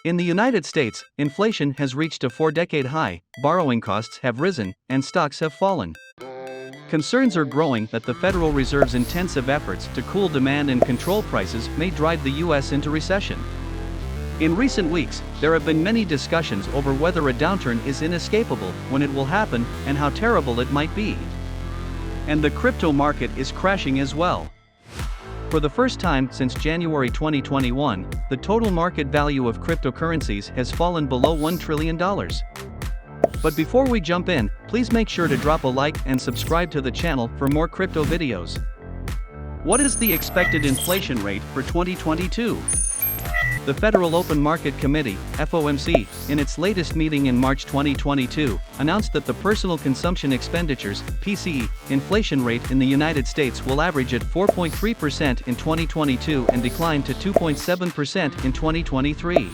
In the United States, inflation has reached a 4-decade high, borrowing costs have risen, and stocks have fallen. Concerns are growing that the Federal Reserve's intensive efforts to cool demand and control prices may drive the U.S. into recession. In recent weeks, there have been many discussions over whether a downturn is inescapable, when it will happen, and how terrible it might be. And the crypto market is crashing as well. For the first time since January 2021, the total market value of cryptocurrencies has fallen below $1 trillion. But before we jump in, please make sure to drop a like and subscribe to the channel for more crypto videos. What is the expected inflation rate for 2022? The Federal Open Market Committee, FOMC, in its latest meeting in March 2022, announced that the personal consumption expenditures, PCE, inflation rate in the United States will average at 4.3% in 2022 and decline to 2.7% in 2023.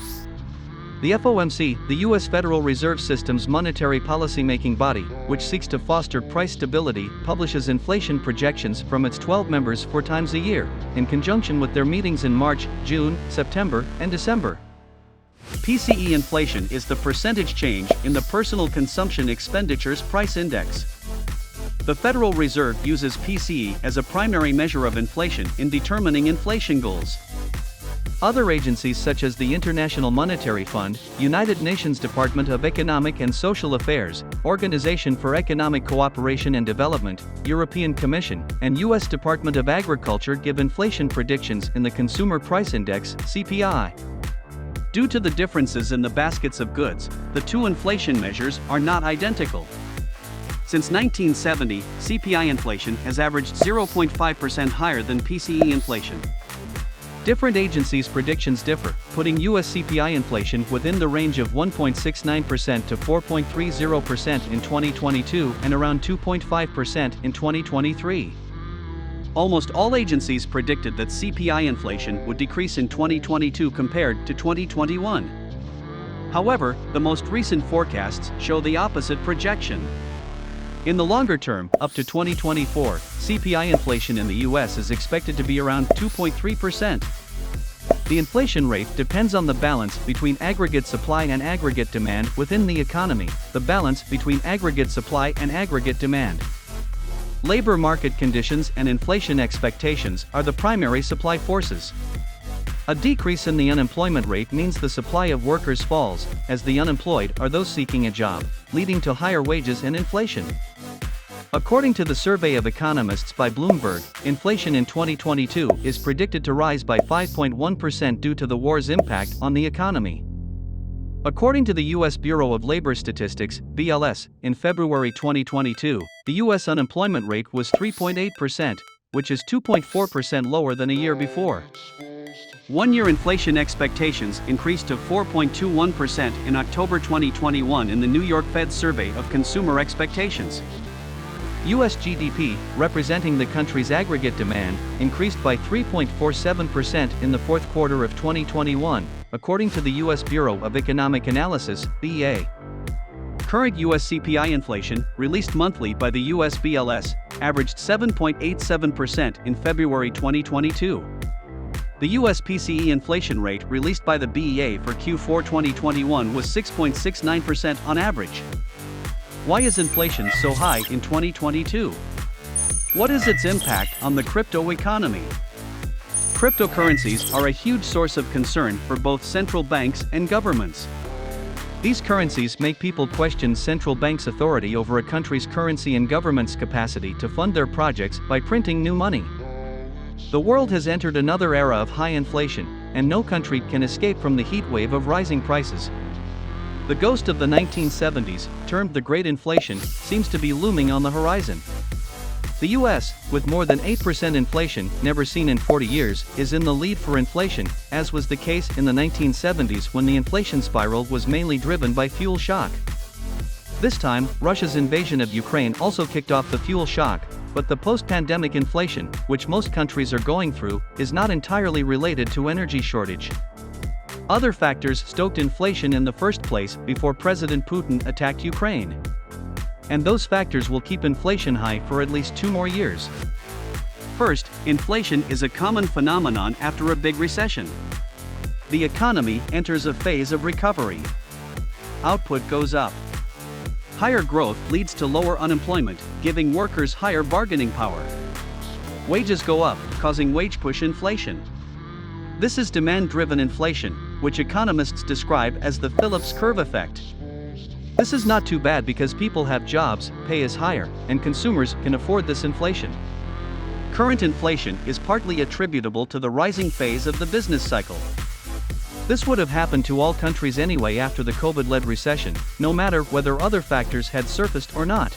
The FOMC, the U.S. Federal Reserve System's monetary policymaking body, which seeks to foster price stability, publishes inflation projections from its 12 members 4 times a year, in conjunction with their meetings in March, June, September, and December. PCE inflation is the percentage change in the personal consumption expenditures price index. The Federal Reserve uses PCE as a primary measure of inflation in determining inflation goals. Other agencies such as the International Monetary Fund, United Nations Department of Economic and Social Affairs, Organization for Economic Cooperation and Development, European Commission, and U.S. Department of Agriculture give inflation predictions in the Consumer Price Index, CPI. Due to the differences in the baskets of goods, the two inflation measures are not identical. Since 1970, CPI inflation has averaged 0.5% higher than PCE inflation. Different agencies' predictions differ, putting U.S. CPI inflation within the range of 1.69% to 4.30% in 2022 and around 2.5% in 2023. Almost all agencies predicted that CPI inflation would decrease in 2022 compared to 2021. However, the most recent forecasts show the opposite projection. In the longer term, up to 2024, CPI inflation in the U.S. is expected to be around 2.3%. The inflation rate depends on the balance between aggregate supply and aggregate demand within the economy, the balance between aggregate supply and aggregate demand. Labor market conditions and inflation expectations are the primary supply forces. A decrease in the unemployment rate means the supply of workers falls, as the unemployed are those seeking a job, leading to higher wages and inflation. According to the survey of economists by Bloomberg, inflation in 2022 is predicted to rise by 5.1% due to the war's impact on the economy. According to the U.S. Bureau of Labor Statistics, BLS, in February 2022, the U.S. unemployment rate was 3.8%, which is 2.4% lower than a year before. One-year inflation expectations increased to 4.21% in October 2021 in the New York Fed Survey of Consumer Expectations. U.S. GDP, representing the country's aggregate demand, increased by 3.47% in the fourth quarter of 2021, according to the U.S. Bureau of Economic Analysis, BEA. Current U.S. CPI inflation, released monthly by the U.S. BLS, averaged 7.87% in February 2022. The U.S. PCE inflation rate released by the BEA for Q4 2021 was 6.69% on average. Why is inflation so high in 2022? What is its impact on the crypto economy? Cryptocurrencies are a huge source of concern for both central banks and governments. These currencies make people question central banks' authority over a country's currency and government's capacity to fund their projects by printing new money. The world has entered another era of high inflation, and no country can escape from the heat wave of rising prices. The ghost of the 1970s, termed the Great Inflation, seems to be looming on the horizon. The U.S., with more than 8% inflation, never seen in 40 years, is in the lead for inflation, as was the case in the 1970s when the inflation spiral was mainly driven by fuel shock. This time, Russia's invasion of Ukraine also kicked off the fuel shock, but the post-pandemic inflation, which most countries are going through, is not entirely related to energy shortage. Other factors stoked inflation in the first place before President Putin attacked Ukraine. And those factors will keep inflation high for at least 2 more years. First, inflation is a common phenomenon after a big recession. the economy enters a phase of recovery. Output goes up. Higher growth leads to lower unemployment, giving workers higher bargaining power. Wages go up, causing wage push inflation. This is demand-driven inflation, which economists describe as the Phillips curve effect. This is not too bad because people have jobs, pay is higher, and consumers can afford this inflation. Current inflation is partly attributable to the rising phase of the business cycle. This would have happened to all countries anyway after the COVID-led recession, no matter whether other factors had surfaced or not.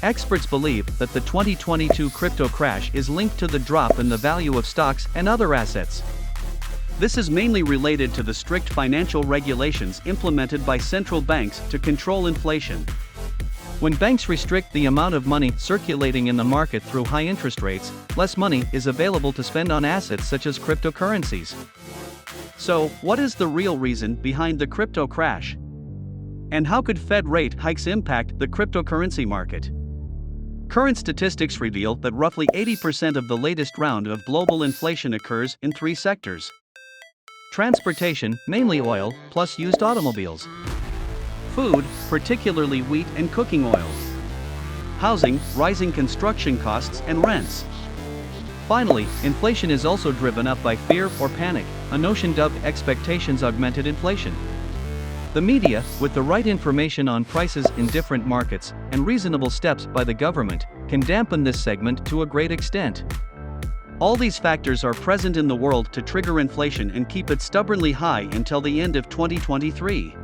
Experts believe that the 2022 crypto crash is linked to the drop in the value of stocks and other assets. This is mainly related to the strict financial regulations implemented by central banks to control inflation. When banks restrict the amount of money circulating in the market through high interest rates, less money is available to spend on assets such as cryptocurrencies. So, what is the real reason behind the crypto crash? And how could Fed rate hikes impact the cryptocurrency market? Current statistics reveal that roughly 80% of the latest round of global inflation occurs in three sectors: transportation, mainly oil, plus used automobiles; food, particularly wheat and cooking oil; housing, rising construction costs and rents. Finally, inflation is also driven up by fear or panic, a notion dubbed expectations augmented inflation. The media, with the right information on prices in different markets and reasonable steps by the government, can dampen this segment to a great extent. All these factors are present in the world to trigger inflation and keep it stubbornly high until the end of 2023.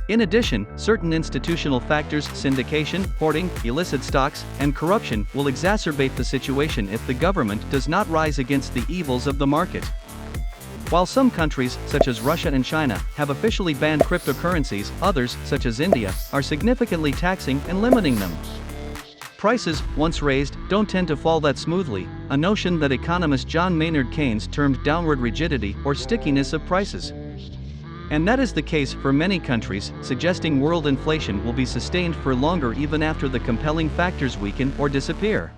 In addition, certain institutional factors, syndication, hoarding, illicit stocks, and corruption will exacerbate the situation if the government does not rise against the evils of the market. While some countries, such as Russia and China, have officially banned cryptocurrencies, others, such as India, are significantly taxing and limiting them. Prices, once raised, don't tend to fall that smoothly, a notion that economist John Maynard Keynes termed downward rigidity or stickiness of prices. And that is the case for many countries, suggesting world inflation will be sustained for longer even after the compelling factors weaken or disappear.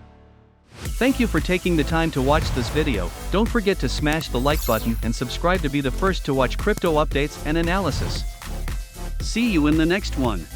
Thank you for taking the time to watch this video. Don't forget to smash the like button and subscribe to be the first to watch crypto updates and analysis. See you in the next one.